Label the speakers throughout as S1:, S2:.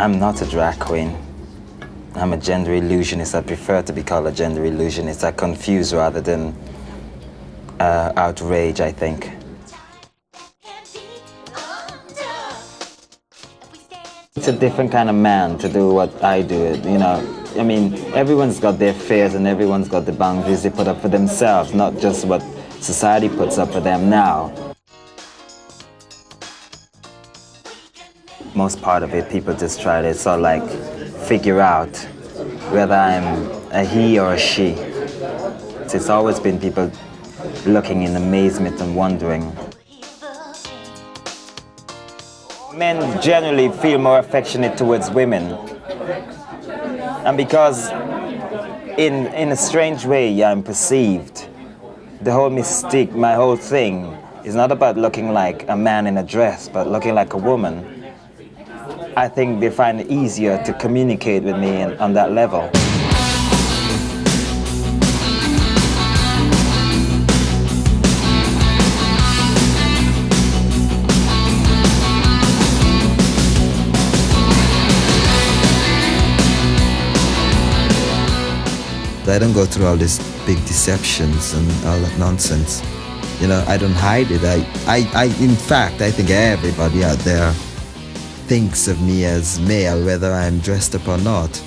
S1: I'm not a drag queen. I'm a gender illusionist. I prefer to be called a gender illusionist. I confuse rather than outrage, I think. It's a different kind of man to do what I do, you know. I mean, everyone's got their fears and everyone's got the boundaries they put up for themselves, not just what society puts up for them now. Most part of it, people just try to sort of like figure out whether I'm a he or a she. It's always been people looking in amazement and wondering. Men generally feel more affectionate towards women. And because in a strange way I'm perceived, the whole mystique, my whole thing, is not about looking like a man in a dress, but looking like a woman. I think they find it easier to communicate with me on that level.
S2: I don't go through all these big deceptions and all that nonsense. You know, I don't hide it. In fact, I think everybody out there thinks of me as male, whether I'm dressed up or not.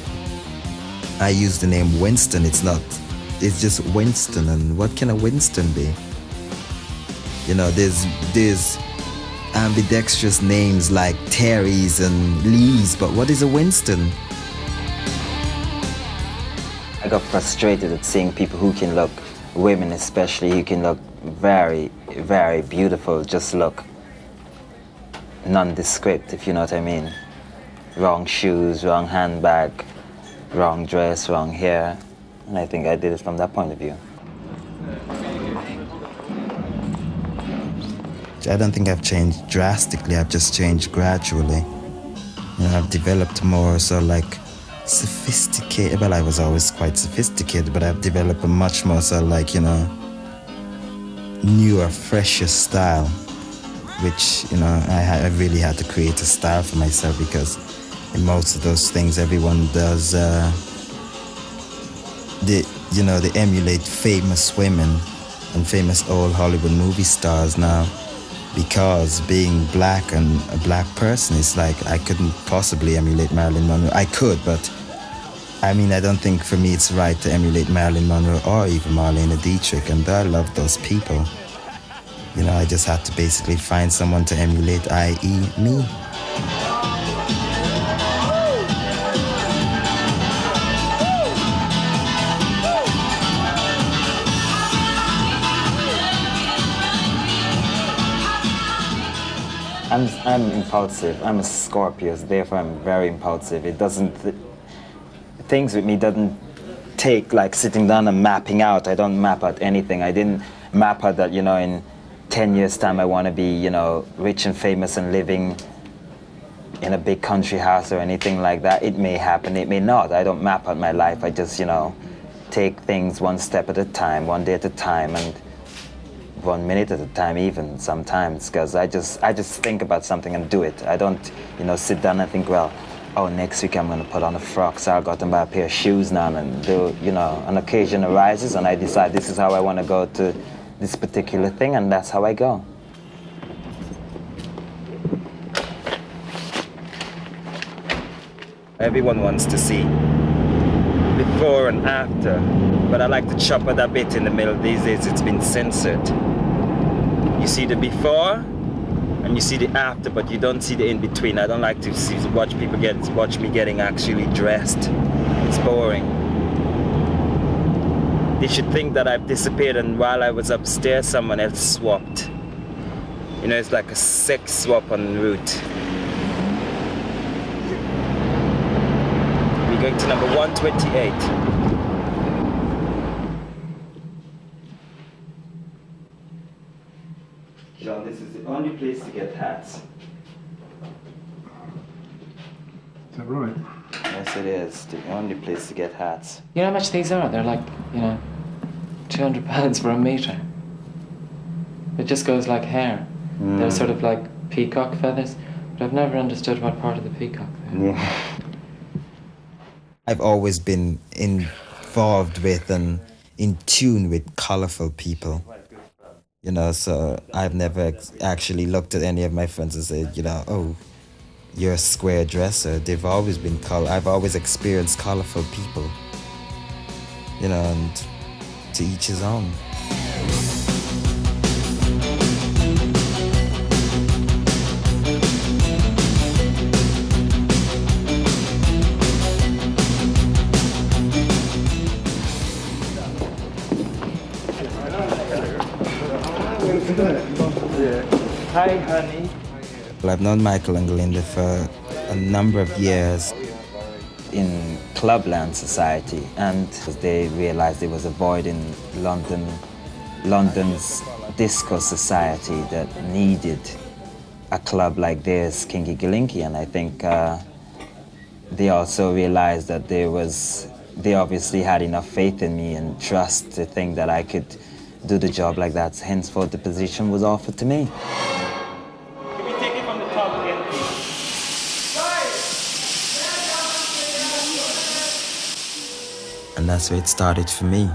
S2: I use the name Winston. It's just Winston, and what can a Winston be? You know, there's ambidextrous names like Terry's and Lee's, but what is a Winston?
S1: I got frustrated at seeing people who can look, women especially, who can look very, very beautiful, just look nondescript, if you know what I mean. Wrong shoes, wrong handbag, wrong dress, wrong hair. And I think I did it from that point of view.
S2: I don't think I've changed drastically, I've just changed gradually. You know, I've developed more so like sophisticated. Well, I was always quite sophisticated, but I've developed a much more so like, you know, newer, fresher style, which, you know, I really had to create a style for myself, because in most of those things everyone does, they emulate famous women and famous old Hollywood movie stars now, because being black and a black person is like, I couldn't possibly emulate Marilyn Monroe. I could, but I mean, I don't think for me it's right to emulate Marilyn Monroe or even Marlene Dietrich, and I love those people. You know, I just had to basically find someone to emulate, i.e. me.
S1: I'm impulsive. I'm a Scorpio, so therefore I'm very impulsive. It doesn't, things with me doesn't take like sitting down and mapping out. I don't map out anything. I didn't map out that, you know, in 10 years' time I want to be, you know, rich and famous and living in a big country house or anything like that. It may happen, it may not. I don't map out my life. I just, you know, take things one step at a time, one day at a time, and 1 minute at a time even sometimes, because I just think about something and do it. I don't, you know, sit down and think, well, oh, next week I'm going to put on a frock, so I'll go out and buy a pair of shoes now and do, you know, an occasion arises and I decide this is how I want to go to this particular thing, and that's how I go. Everyone wants to see before and after, but I like to chop it a bit in the middle. These days it's been censored. You see the before and you see the after, but you don't see the in between. I don't like to watch me getting actually dressed. It's boring. They should think that I've disappeared and while I was upstairs someone else swapped. You know, it's like a sex swap en route. We're going to number 128. John, this is the only place to get hats.
S3: Is that right?
S1: Yes, it is. The only place to get hats.
S4: You know how much these are? They're like, you know, £200 for a metre. It just goes like hair. They're sort of like peacock feathers, but I've never understood what part of the peacock they are.
S1: Yeah.
S2: I've always been involved with and in tune with colorful people. You know, so I've never actually looked at any of my friends and said, you know, oh, you're a square dresser. They've always been I've always experienced colorful people. You know, and to each his own.
S1: Hi, honey.
S2: Well, I've known Michael and Glinda for a number of years.
S1: In Clubland Society, and they realized there was a void in London's disco society that needed a club like this, Kinky Gerlinky, and I think they also realized that they obviously had enough faith in me and trust to think that I could do the job like that. Henceforth, the position was offered to me.
S5: Can we take it from the top again, please?
S2: And that's where it started for me.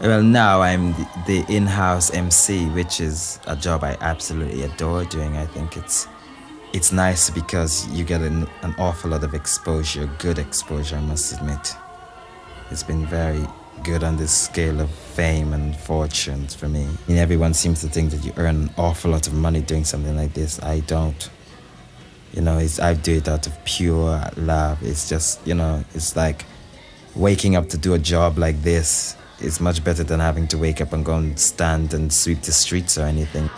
S2: Well, now I'm the in-house MC, which is a job I absolutely adore doing. I think it's nice because you get an awful lot of exposure, good exposure, I must admit. It's been very good on this scale of fame and fortunes for me. I mean, everyone seems to think that you earn an awful lot of money doing something like this. I don't. You know, I do it out of pure love. It's just, you know, it's like waking up to do a job like this is much better than having to wake up and go and stand and sweep the streets or anything.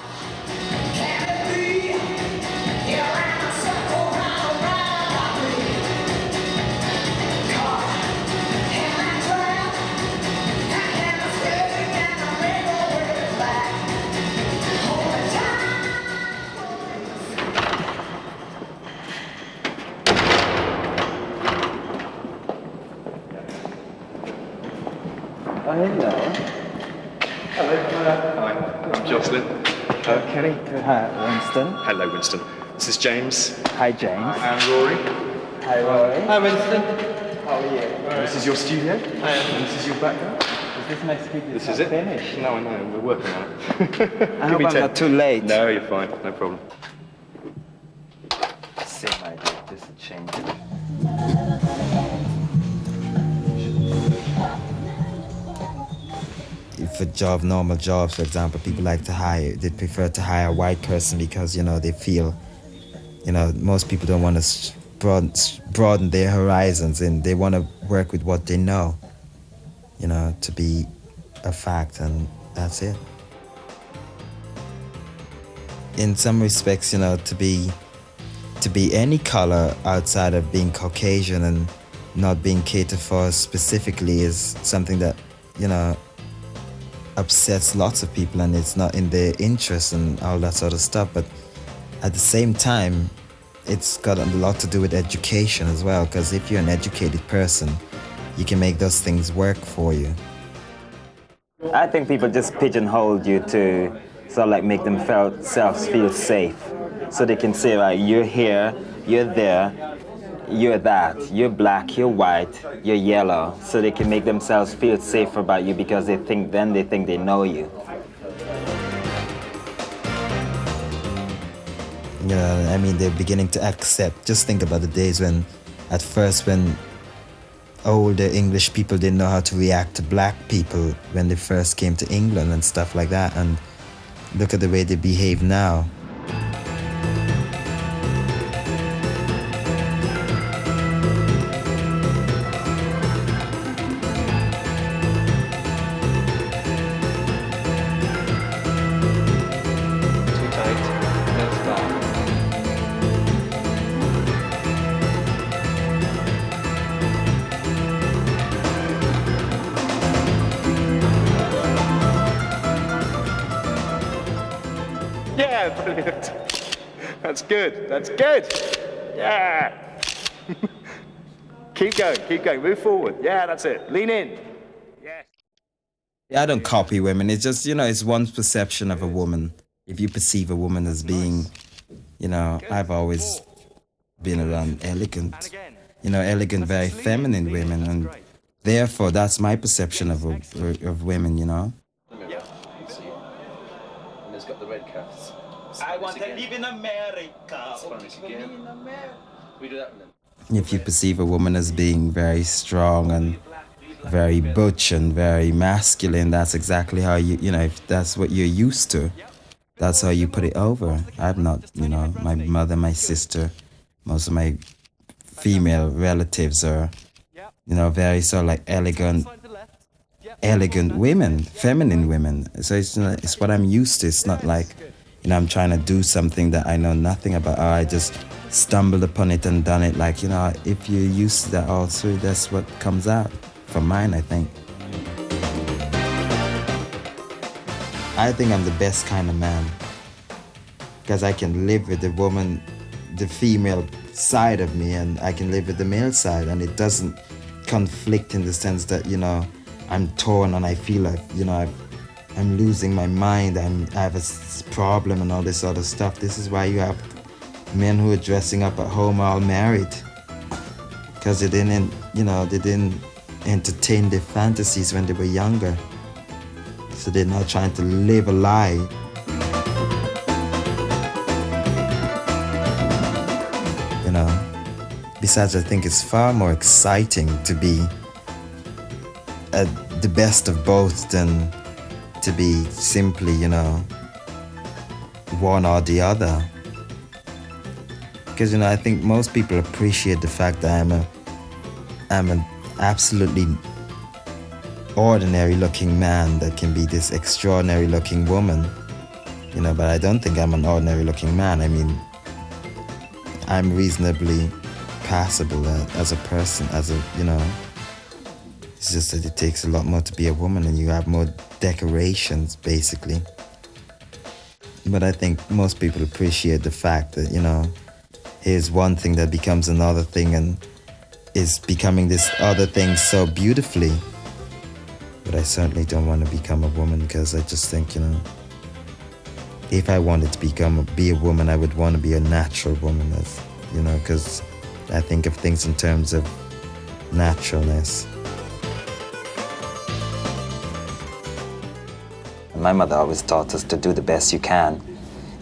S1: Oh, hello.
S3: Hi, I'm Jocelyn.
S1: Kenny. Hi, Winston.
S3: Hello, Winston. This is James.
S1: Hi, James.
S3: And Rory.
S1: Hi, Rory.
S5: Hi, Winston.
S1: How are you?
S3: This is your studio.
S5: Hi.
S3: And this is your background.
S1: Is this my studio?
S3: This is it.
S1: Finished.
S3: No, I know. We're working on it.
S1: I hope I'm not too late.
S3: No, you're fine. No problem.
S1: Same idea. Just a change it.
S2: For normal jobs, for example, people like to they prefer to hire a white person because, you know, they feel, you know, most people don't want to broaden their horizons and they want to work with what they know, you know, to be a fact, and that's it. In some respects, you know, to be any color outside of being Caucasian and not being catered for specifically is something that, you know, upsets lots of people, and it's not in their interest and all that sort of stuff. But at the same time, it's got a lot to do with education as well, because if you're an educated person, you can make those things work for you.
S1: I think people just pigeonhole you to sort of like make themselves feel safe. So they can say, right, you're here, you're there, you're that, you're black, you're white, you're yellow. So they can make themselves feel safer about you because they think they know you.
S2: You know, I mean, they're beginning to accept. Just think about the days when, at first, when older English people didn't know how to react to black people when they first came to England and stuff like that. And look at the way they behave now.
S4: Too tight. That's fine.
S3: Yeah, brilliant. That's good. That's good. Yeah. Keep going. Move forward. Yeah, that's it. Lean in. Yeah.
S2: I don't copy women. It's just, you know, it's one's perception of a woman. If you perceive a woman as being, you know, I've always been around elegant, elegant, very feminine women, and therefore that's my perception of women,
S6: And it's got the red cuffs.
S5: I want to live in America.
S6: Spanish again. We do that one then.
S2: If you perceive a woman as being very strong and very butch and very masculine, that's exactly how if that's what you're used to, that's how you put it over. I'm not, my mother, my sister, most of my female relatives are, very sort of like elegant women, feminine women. So it's what I'm used to. It's not like, I'm trying to do something that I know nothing about. Or I just stumbled upon it and done it. Like, if you're used to that also, that's what comes out from mine, I think. I think I'm the best kind of man because I can live with the woman, the female side of me, and I can live with the male side, and it doesn't conflict in the sense that, I'm torn and I feel like, I'm losing my mind, I have a problem and all this other stuff. This is why you have men who are dressing up at home all married, because they didn't entertain their fantasies when they were younger. So they're not trying to live a lie. Besides, I think it's far more exciting to be the best of both than to be simply, one or the other. Because, I think most people appreciate the fact that I'm an absolutely ordinary looking man that can be this extraordinary looking woman. But I don't think I'm an ordinary looking man. I mean, I'm reasonably passable as a person, it's just that it takes a lot more to be a woman and you have more decorations, basically. But I think most people appreciate the fact that, here's one thing that becomes another thing and is becoming this other thing so beautifully. But I certainly don't want to become a woman because I just think, if I wanted to be a woman, I would want to be a natural woman, because I think of things in terms of naturalness.
S1: My mother always taught us to do the best you can,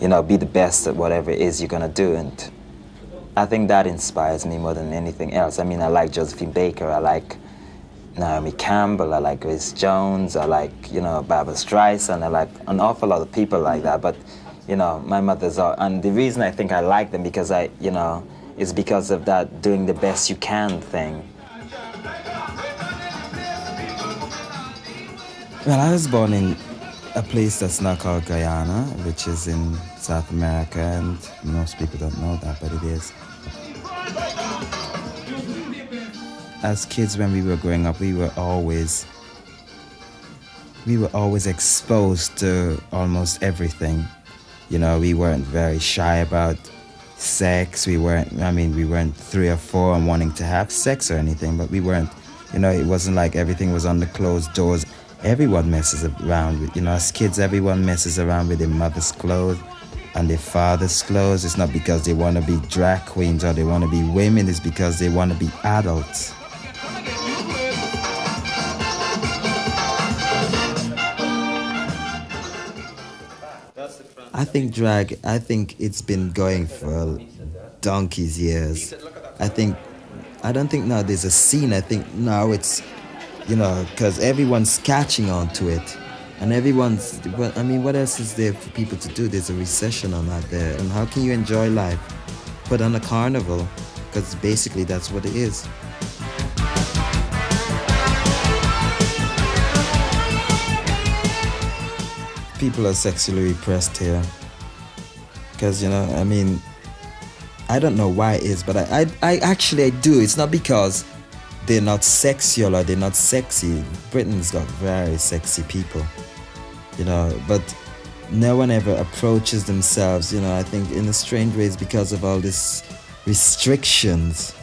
S1: be the best at whatever it is you're gonna do, and I think that inspires me more than anything else. I mean, I like Josephine Baker, I like Naomi Campbell, I like Grace Jones, I like, Barbara Streisand, I like an awful lot of people like that, but, my mother's all, and the reason I think I like them because is because of that doing the best you can thing.
S2: Well, I was born in a place that's now called Guyana, which is in South America, and most people don't know that, but it is. As kids, when we were growing up, we were always exposed to almost everything. We weren't very shy about sex. We weren't 3 or 4 and wanting to have sex or anything, but we weren't, it wasn't like everything was on the closed doors. Everyone messes around with, as kids, everyone messes around with their mother's clothes and their father's clothes. It's not because they want to be drag queens or they want to be women, it's because they want to be adults. I think it's been going for donkey's years. I don't think now there's a scene. I think now it's, because everyone's catching on to it. And what else is there for people to do? There's a recession on out there. And how can you enjoy life? Put on a carnival, because basically that's what it is. People are sexually repressed here. Because, I don't know why it is, but I actually do. It's not because they're not sexual or they're not sexy. Britain's got very sexy people, but no one ever approaches themselves, I think in a strange way it's because of all these restrictions.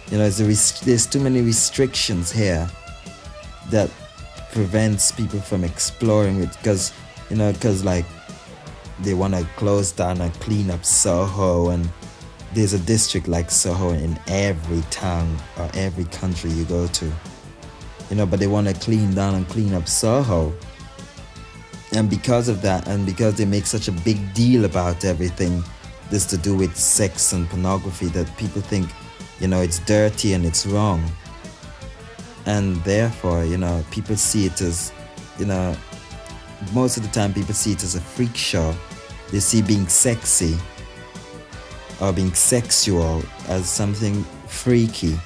S2: There's too many restrictions here that prevents people from exploring it, because like they want to close down and clean up Soho and there's a district like Soho in every town or every country you go to. You know, but they want to clean down and clean up Soho. And because of that, and because they make such a big deal about everything, this to do with sex and pornography, that people think, you know, it's dirty and it's wrong. And therefore, you know, people see it as, you know, most of the time people see it as a freak show. They see being sexy or being sexual as something freaky,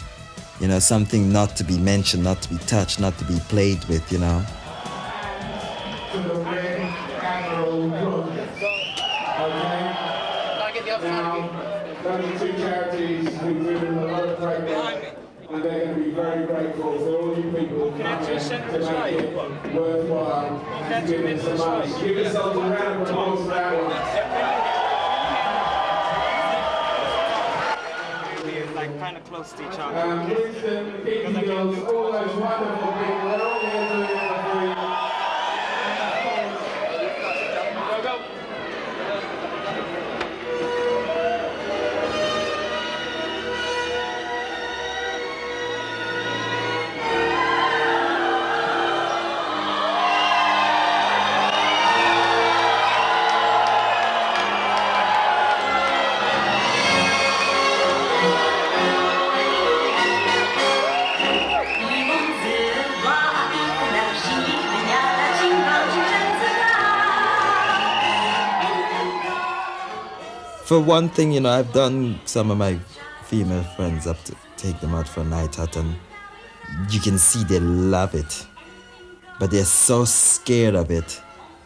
S2: you know, something not to be mentioned, not to be touched, not to be played with, you know.
S7: Now, those two charities who've given a lot of great work, and they're going to be very grateful for all you people who come in to make it worthwhile and giving some money. Give yourselves a round of applause for that one.
S5: We're like kind of close to each other.
S7: Winston, the Kinky Girls, all those wonderful people, they're all here doing it for free.
S2: For one thing, you know, I've done some of my female friends up to take them out for a night out, and you can see they love it. But they're so scared of it.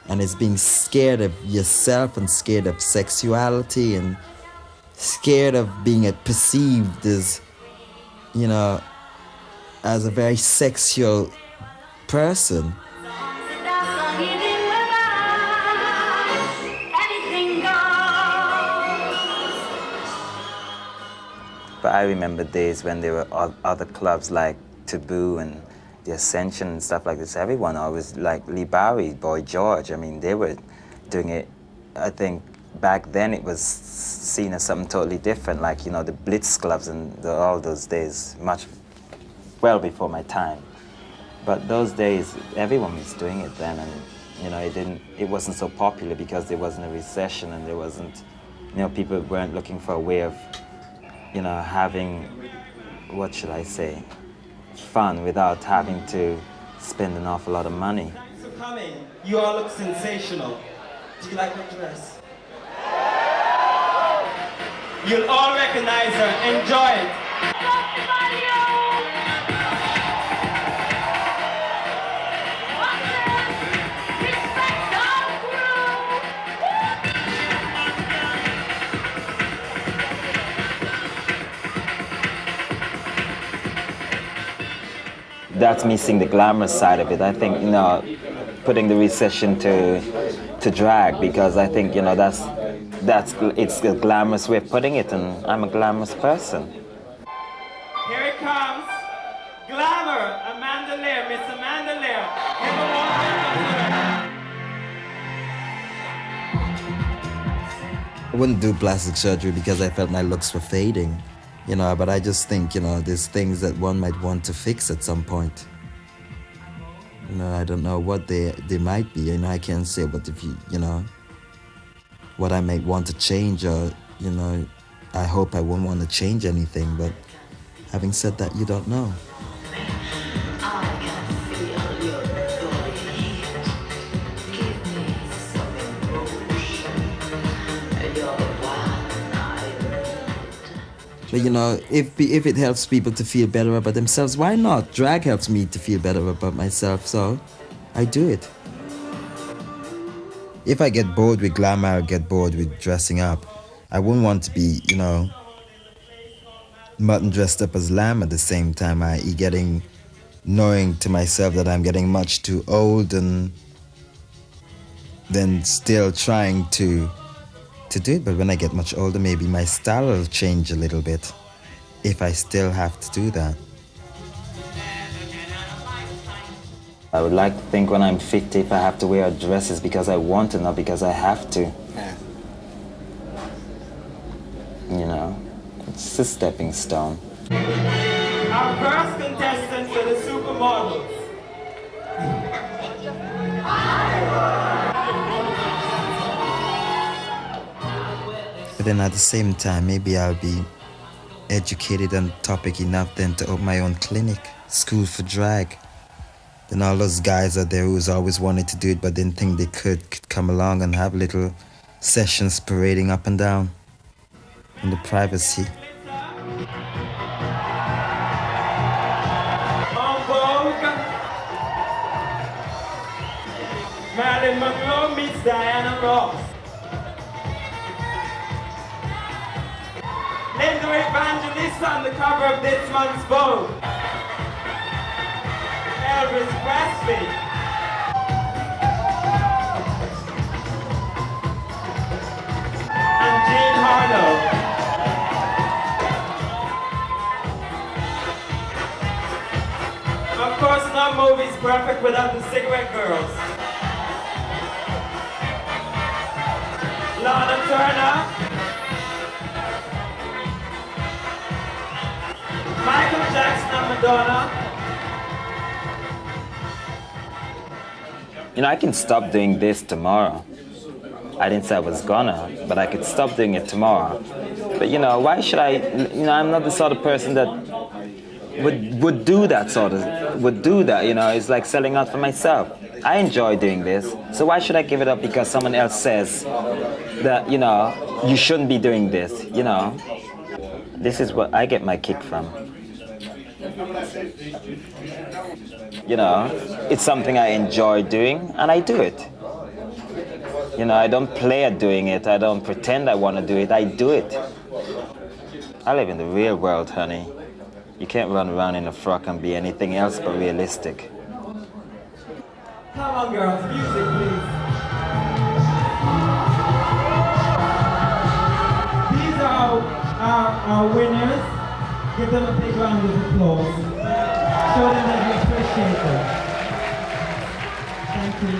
S2: And it's being scared of yourself and scared of sexuality and scared of being perceived as, you know, as a very sexual person.
S1: But I remember days when there were other clubs like Taboo and The Ascension and stuff like this. Everyone always, like Lee Bowery, Boy George, I mean, they were doing it. I think back then it was seen as something totally different, like, you know, the Blitz clubs and all those days, much well before my time. But those days, everyone was doing it then, and, you know, it wasn't so popular because there wasn't a recession and there wasn't, you know, people weren't looking for a way of, you know, having, what should I say, fun without having to spend an awful lot of money.
S8: Thanks for coming. You all look sensational. Do you like her dress? You'll all recognize her. Enjoy it.
S1: That's missing the glamorous side of it. I think, you know, putting the recession to drag, because I think, you know, it's a glamorous way of putting it, and I'm a glamorous person.
S8: Here it comes. Glamour. Amanda Lear. Miss Amanda Lear. Give a warm welcome to her.
S2: I wouldn't do plastic surgery because I felt my looks were fading. You know, but I just think, you know, there's things that one might want to fix at some point. You know, I don't know what they might be, you know, I can't say, but if you know, what I might want to change, or, you know, I hope I won't want to change anything, but having said that, you don't know. But, you know, if it helps people to feel better about themselves, why not? Drag helps me to feel better about myself, so I do it. If I get bored with glamour, I get bored with dressing up. I wouldn't want to be, you know, mutton dressed up as lamb at the same time, i.e. knowing to myself that I'm getting much too old, and then still trying to do it. But when I get much older, maybe my style will change a little bit, if I still have to do that.
S1: I would like to think when I'm 50, if I have to wear dresses because I want to, not because I have to. You know? It's a stepping stone.
S8: Our first contestants are the supermodels.
S2: But then at the same time, maybe I'll be educated on the topic enough then to open my own clinic, school for drag. Then all those guys out there who's always wanted to do it but didn't think they could come along and have little sessions parading up and down in the privacy.
S8: Marilyn Monroe meets Diana Ross. Linda Evangelista on the cover of this month's Vogue. Elvis Presley. And Jean Harlow. Of course, no movie's perfect without the cigarette girls. Lana Turner, Michael Jackson and Madonna.
S1: You know, I can stop doing this tomorrow. I didn't say I was gonna, but I could stop doing it tomorrow. But you know, why should I, you know, I'm not the sort of person that would do that you know, it's like selling out for myself. I enjoy doing this, so why should I give it up because someone else says that, you know, you shouldn't be doing this, you know? This is what I get my kick from. You know, it's something I enjoy doing, and I do it. You know, I don't play at doing it, I don't pretend I want to do it, I do it. I live in the real world, honey. You can't run around in a frock and be anything else but realistic.
S8: Come on, girls, music, please. These are our winners. Give them a big round of applause. Show them that we appreciate them. Thank you.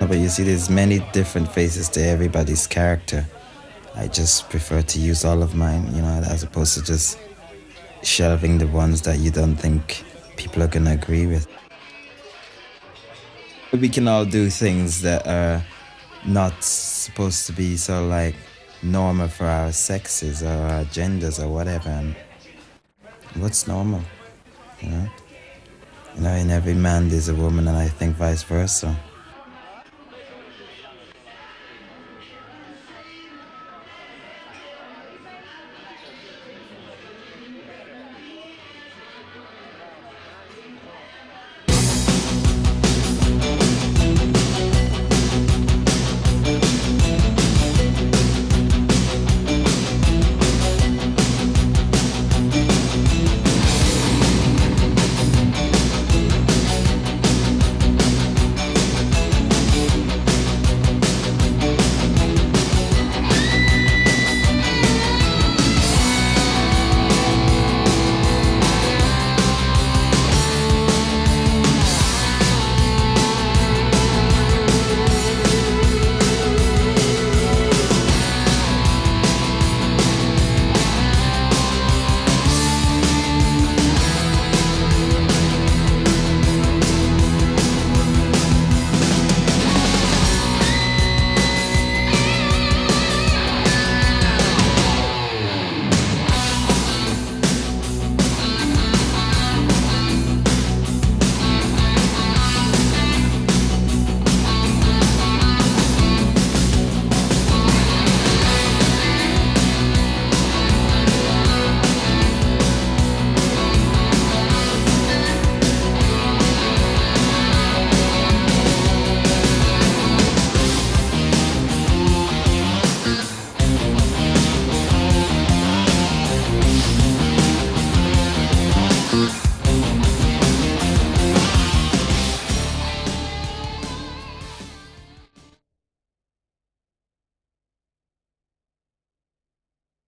S2: No, but you see, there's many different faces to everybody's character. I just prefer to use all of mine, you know, as opposed to just shelving the ones that you don't think people are gonna agree with. We can all do things that are not supposed to be so like normal for our sexes or our genders or whatever. And what's normal, you know? You know, in every man there's a woman, and I think vice versa.